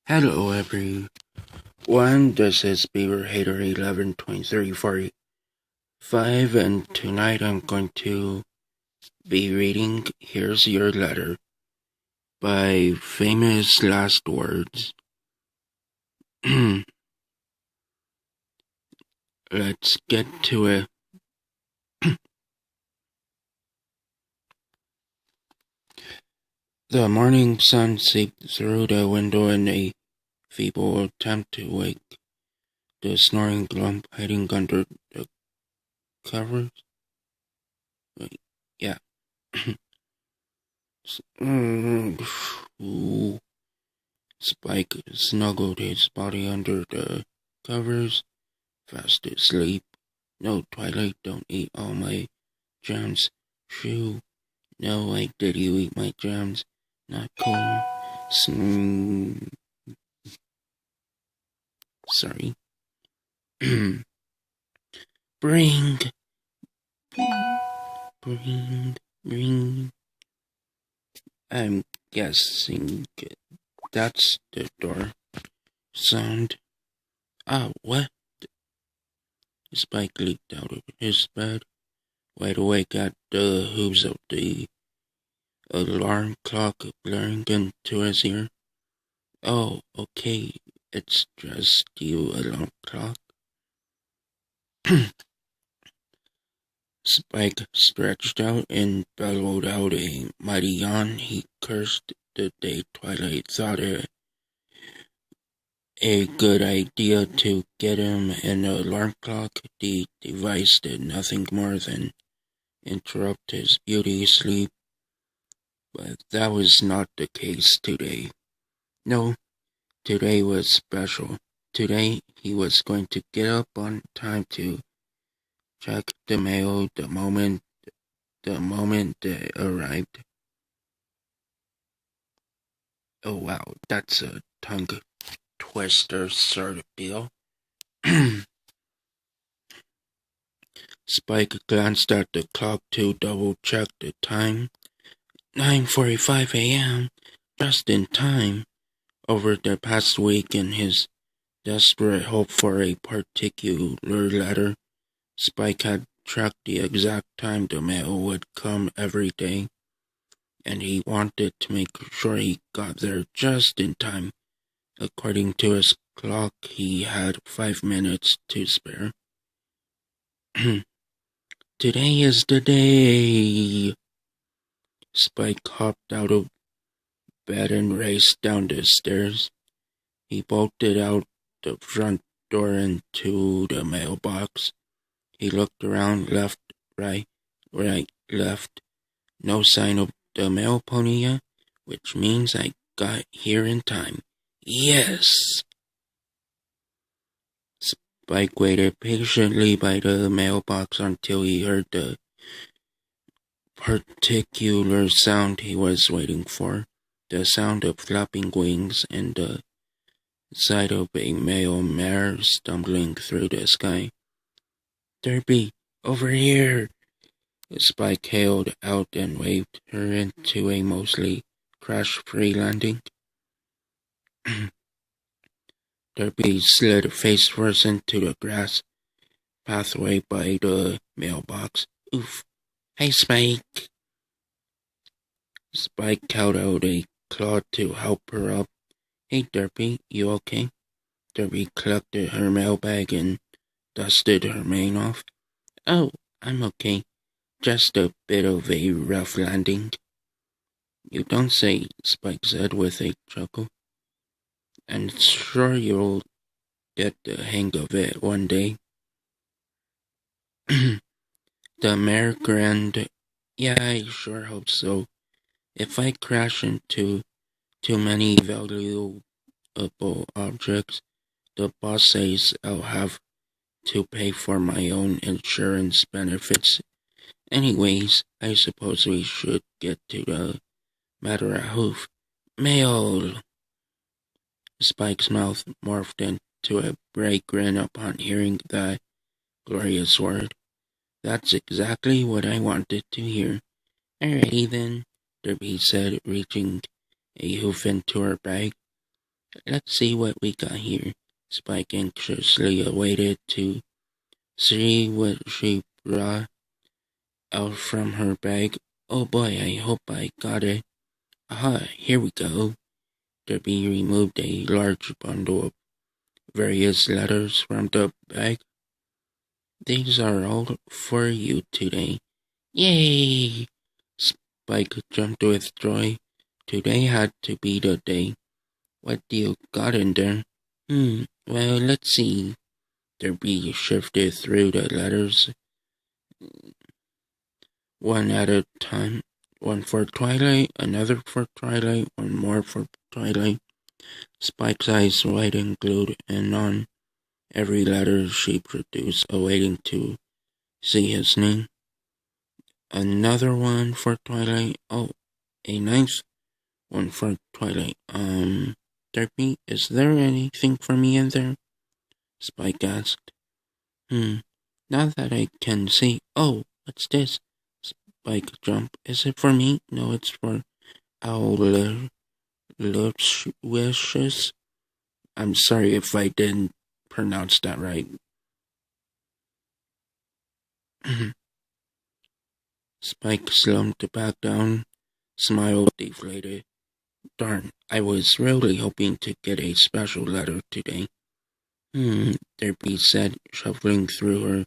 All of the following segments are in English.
Hello everyone, this is Beaver Hater 112345, and tonight I'm going to be reading Here's Your Letter by Famous Last Words. Let's get to it. The morning sun seeped through the window in a feeble attempt to wake the snoring lump hiding under the covers. Yeah. Spike snuggled his body under the covers, fast asleep. No, Twilight, don't eat all my jams. Shoo. No, why did you eat my jams? Not cool. Sorry. Bring. I'm guessing that's the door sound. What? Spike leaped out of his bed, wide awake at the hooves of the alarm clock blaring into his ear. Oh, okay, it's just you, alarm clock. Spike stretched out and bellowed out a mighty yawn. He cursed the day Twilight thought it a good idea to get him an alarm clock. The device did nothing more than interrupt his beauty sleep, but that was not the case today. No, today was special. Today he was going to get up on time to check the mail the moment it arrived. Oh wow, that's a tongue twister sort of deal. Spike glanced at the clock to double-check the time. 9:45 a.m., just in time. Over the past week, in his desperate hope for a particular letter, Spike had tracked the exact time the mail would come every day, and he wanted to make sure he got there just in time. According to his clock, he had 5 minutes to spare. Today is the day. Spike hopped out of bed and raced down the stairs. He bolted out the front door into the mailbox. He looked around, left, right, left. No sign of the mail pony yet, which means I got here in time. Yes! Spike waited patiently by the mailbox until he heard the particular sound he was waiting for. The sound of flapping wings and the sight of a male mare stumbling through the sky. Derpy, over here! Spike hailed out and waved her into a mostly crash-free landing. Derpy slid face first into the grass pathway by the mailbox. Oof. Hey, Spike. Spike held out a claw to help her up. Hey, Derpy, you okay? Derpy collected her mailbag and dusted her mane off. Oh, I'm okay. Just a bit of a rough landing. You don't say, Spike said with a chuckle. I'm sure you'll get the hang of it one day. The mayor grinned. Yeah, I sure hope so. If I crash into too many valuable objects, the boss says I'll have to pay for my own insurance benefits. Anyways, I suppose we should get to the matter at hoof. Mail! Spike's mouth morphed into a bright grin upon hearing that glorious word. That's exactly what I wanted to hear. Alrighty then, Derby said, reaching a hoof into her bag. Let's see what we got here. Spike anxiously awaited to see what she brought out from her bag. Oh boy, I hope I got it. Aha, here we go. Derpy removed a large bundle of various letters from the bag. These are all for you today. Yay! Spike jumped with joy. Today had to be the day. What do you got in there? Well, let's see. Derpy shifted through the letters one at a time. One for Twilight, another for Twilight, one more for Twilight. Spike's eyes wide and glued in on every letter she produced, awaiting to see his name. Another one for Twilight. Oh, a nice one for Twilight. Derpy, is there anything for me in there? Spike asked. Not that I can see. Oh, what's this? Spike jumped. Is it for me? No, it's for our wishes. I'm sorry if I didn't pronounce that right. Spike slumped back down, smiled deflated. Darn, I was really hoping to get a special letter today. Derpy said, shuffling through her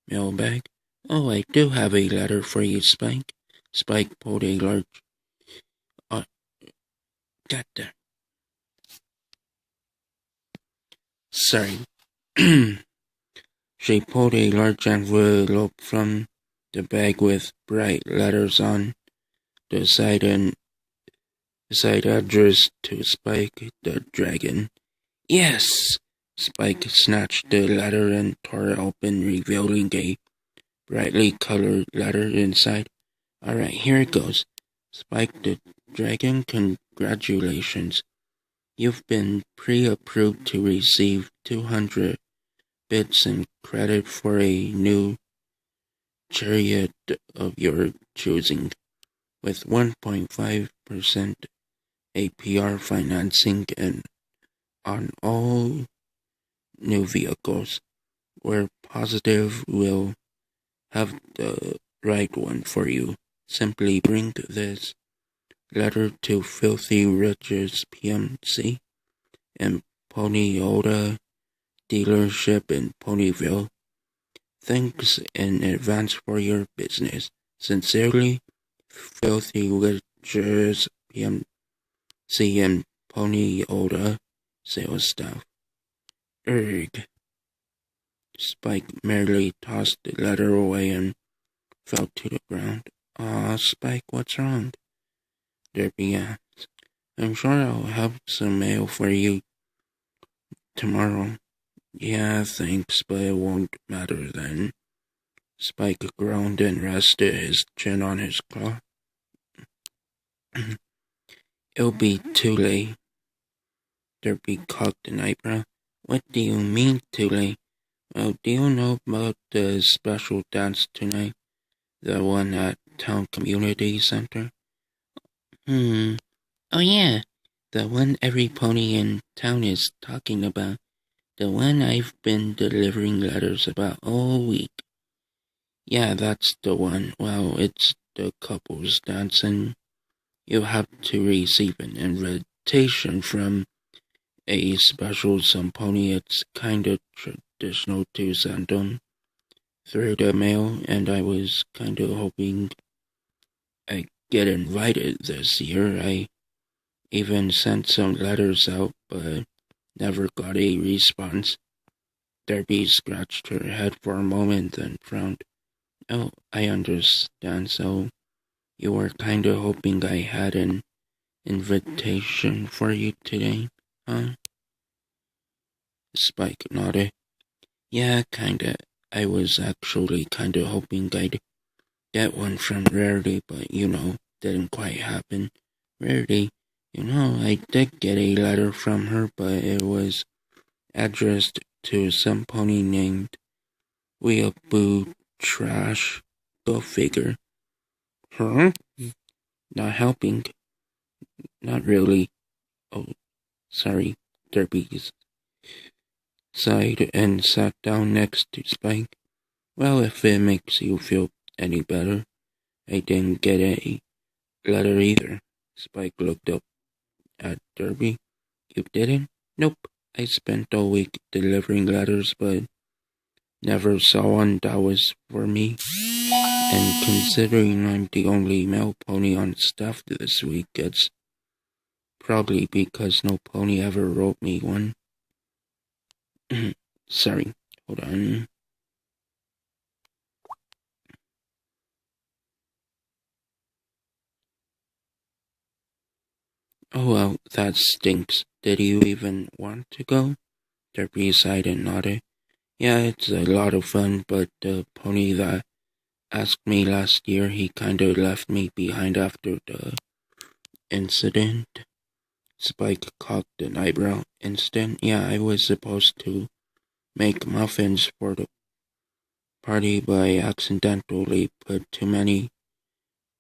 mailbag. Oh, I do have a letter for you, Spike. Spike pulled a large... got there. Sorry. She pulled a large envelope from the bag with bright letters on the side and side addressed to Spike the Dragon. Yes! Spike snatched the letter and tore it open, revealing a brightly colored letter inside. Alright, here it goes. Spike the Dragon, congratulations. You've been pre-approved to receive 200 bits and credit for a new chariot of your choosing, with 1.5% APR financing and on all new vehicles. We're positive we'll have the right one for you. Simply bring this letter to Filthy Riches PMC and Ponyota dealership in Ponyville. Thanks in advance for your business. Sincerely, Filthy Riches PMC and Ponyota sales staff. Erg. Spike merely tossed the letter away and fell to the ground. Aw, Spike, what's wrong? Derpy asked. I'm sure I'll have some mail for you tomorrow. Yeah, thanks, but it won't matter then. Spike groaned and rested his chin on his claw. It'll be too late. Derpy cocked an eyebrow. What do you mean too late? Well, do you know about the special dance tonight? The one at Town Community Center? Oh yeah, the one every pony in town is talking about. The one I've been delivering letters about all week. Yeah, that's the one. Well, it's the couple's dance, and you have to receive an invitation from a special some pony. It's kind of traditional to send them through the mail, and I was kind of hoping I get invited this year. I even sent some letters out, but never got a response. Derpy scratched her head for a moment, then frowned. Oh, I understand. So you were kind of hoping I had an invitation for you today, huh? Spike nodded. Yeah, kinda. I was actually kinda hoping I'd get one from Rarity, but didn't quite happen. Rarity, I did get a letter from her, but it was addressed to some pony named Weeaboo Trash. Go figure. Huh? Not helping. Not really. Oh, sorry. Derpy's side and sat down next to Spike. Well, if it makes you feel any better, I didn't get a letter either. Spike looked up at Derpy. You didn't? Nope. I spent all week delivering letters, but never saw one that was for me. And considering I'm the only male pony on staff this week, it's probably because no pony ever wrote me one. Sorry, hold on. Oh well, that stinks. Did you even want to go? Derpy sighed and nodded. Yeah, it's a lot of fun, but the pony that asked me last year, he kinda left me behind after the incident. Spike cocked an eyebrow. Instant? Yeah, I was supposed to make muffins for the party, but I accidentally put too many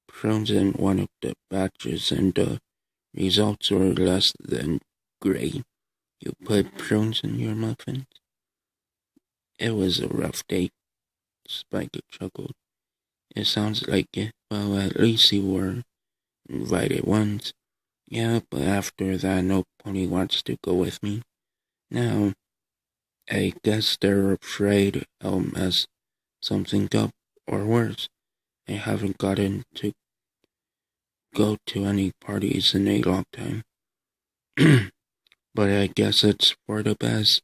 prunes in one of the batches, and the results were less than great. You put prunes in your muffins? It was a rough day. Spike chuckled. It sounds like it. Well, at least you were invited once. Yeah, but after that, no pony wants to go with me. Now, I guess they're afraid I'll mess something up, or worse. I haven't gotten to go to any parties in a long time. But I guess it's for the best.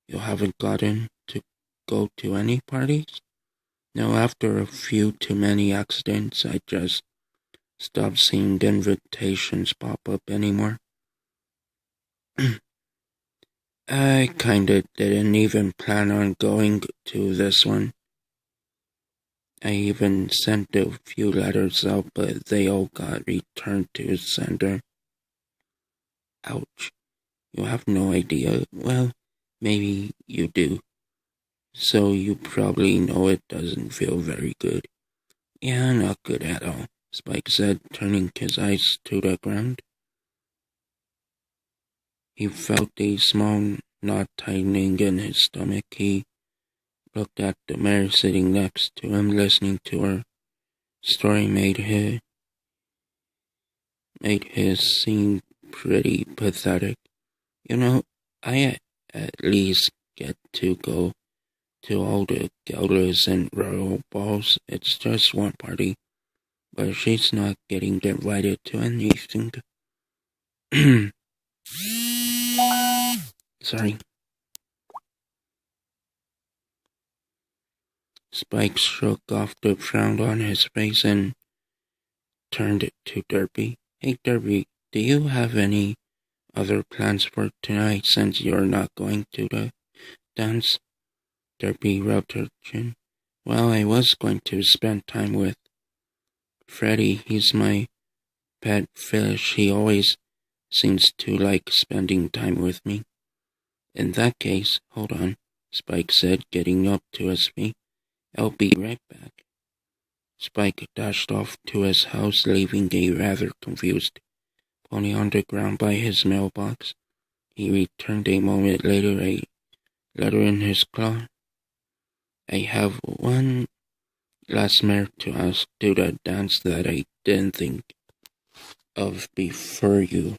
You haven't gotten to go to any parties? No, after a few too many accidents, I just stopped seeing the invitations pop up anymore. I kinda didn't even plan on going to this one. I even sent a few letters out, but they all got returned to sender. Ouch. You have no idea. Well, maybe you do. So you probably know it doesn't feel very good. Yeah, not good at all, Spike said, turning his eyes to the ground. He felt a small knot tightening in his stomach. He looked at the mare sitting next to him, listening to her story made his seem pretty pathetic. You know, I at least get to go to all the galas and royal balls. It's just one party, but she's not getting invited to anything. Sorry. Spike shook off the frown on his face and turned it to Derpy. Hey Derpy, do you have any other plans for tonight since you're not going to the dance? Derpy rubbed her chin. Well, I was going to spend time with Freddy. He's my pet fish. He always seems to like spending time with me. In that case, hold on, Spike said, getting up to his feet. I'll be right back. Spike dashed off to his house, leaving a rather confused pony on the ground by his mailbox. He returned a moment later, a letter in his claw. I have one last mare to ask to the dance that I didn't think of before you.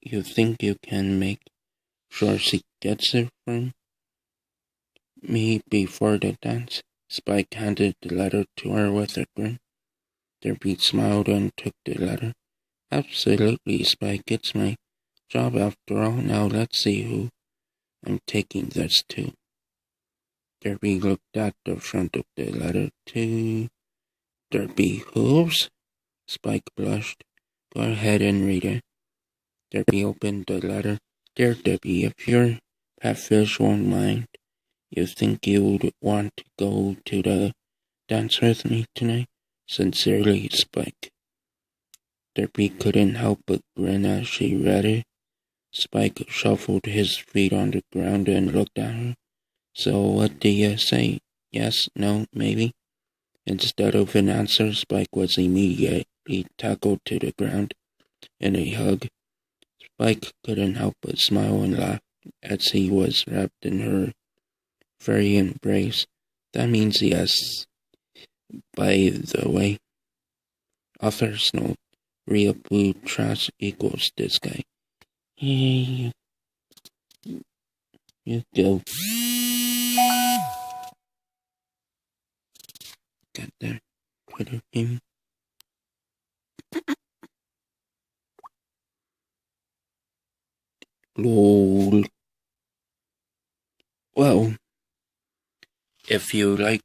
You think you can make sure she gets it from me before the dance? Spike handed the letter to her with a grin. Derpy smiled and took the letter. Absolutely, Spike, it's my job after all. Now let's see who I'm taking this to. Derpy looked at the front of the letter. To Derpy Hooves? Spike blushed. Go ahead and read it. Derpy opened the letter. Dear Derpy, if your pet fish won't mind, you think you would want to go to the dance with me tonight? Sincerely, Spike. Derpy couldn't help but grin as she read it. Spike shuffled his feet on the ground and looked at her. So what do you say? Yes, no, maybe? Instead of an answer, Spike was immediately tackled to the ground. in a hug. Spike couldn't help but smile and laugh as he was wrapped in her furry embrace. That means yes. By the way, author's note, real blue trash equals this guy. Hey, you go. Got their Twitter name. LOL. Well, if you like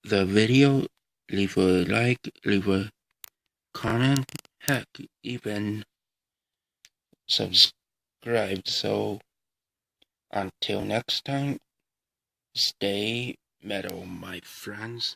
the video, leave a like, leave a comment, heck, even subscribe. So, until next time, stay metal, my friends.